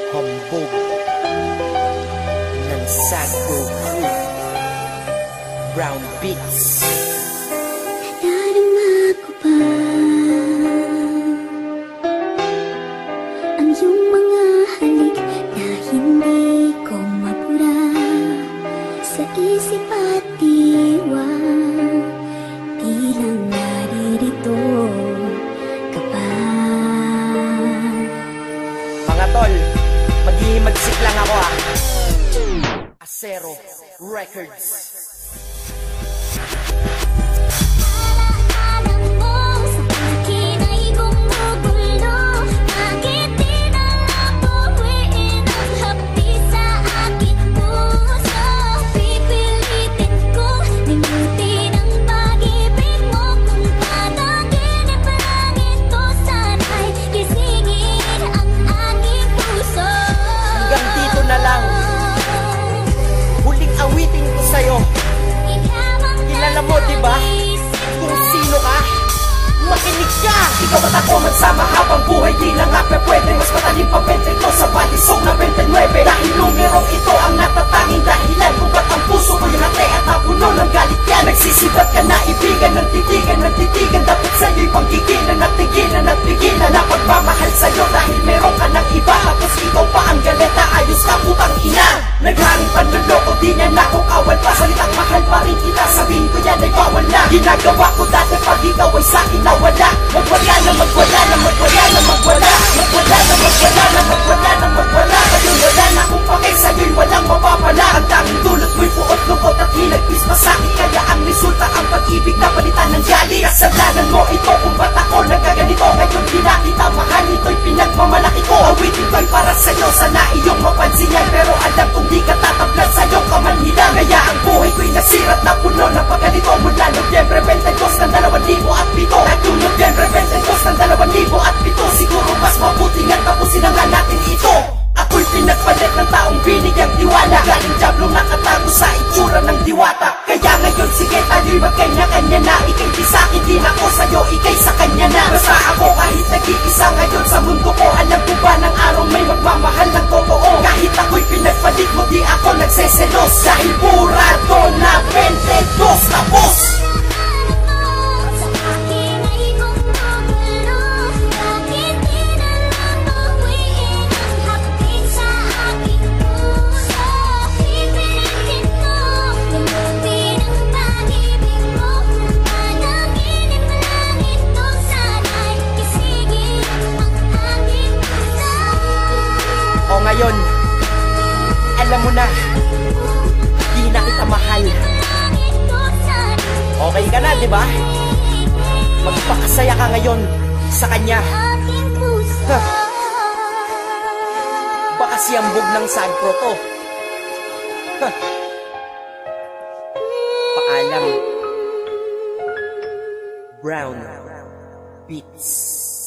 Hambog ng Sagro Crew, Brown Beats. Nadarama ko ba ang iyong mga halik na hindi ko mapura sa isip at diwa? Di lang naririto ka pa. Mga tol, maghihimagsik lang ako ah. Acero Records. Kilala mo diba kung sino ka? Makinig ka! Ikaw at ako magsama habang buhay, di lang nga pwede. Mas matalim pa 23 sa balisong na 29. Dahil numerong ito ang natatanging dahilan kung ba't ang puso ko yung ate at napuno ng galit yan. Nagsisibat ka na ibigan ng titigan. Dapat sa'yo'y panggigilan at tigilan at pigilan na pagmamahal sa'yo dahil meron ka ng iba. Tapos ikaw pa ang galeta, ayos ka putang ina. Nagharing panluloko, di niya na kung awal pa. Salitang mahal pa rin kita, sabihin ko yan ay bawal na. Ginagawa ko dati pag ikaw ay sa'kin nawala. Magwala na magwala na magwala na magwala. Magwala na magwala na magwala na magwala. Ngayon wala na kung pakay sa'yo'y walang mapapala. Ang tanging dulot mo'y puot, lungkot at hinagpis masakit. Kaya ang resulta ang pag-ibig na palitan ng gali. Kasalanan mo ito kung ba't ako nagkaganito. Ngayon di na kita mahal, ito'y pinagmamalaki ko. Awitin ko'y para sa'yo, sana iyong mapansin yan. Pero alam kong di ka tatablan sa'yong kamanhilang. Kaya ang buhay ko'y nasirat na puno ng pagkalito. Mula Nobyembre 22 ng 2007 at yung Nobyembre 22 ng 2007, siguro mas mabuti nga tapusin na nga natin ito. Ako'y pinagpalit ng taong binigyang tiwala. Galing diablo nakatago sa itsura ng diwata. Kaya ngayon sige tayo'y magkanya-kanya na. Ika'y di sa'kin, di na ko sa'yo, ika'y sa kanya na. Basta ako kahit nag-iisa ngayon sa mundo ko. Alam ko ba ng araw may magmamahal ng totoo? Kahit ako'y pinagpalit mo, di ako nagseselos. Dahil burado na 22 tapos. Ngayon, alam mo na, di na kita mahal. Okay ka na, di ba? Magpakasaya ka ngayon sa kanya. Baka siyambog ng sagpro to. Paalam. Brown Beats.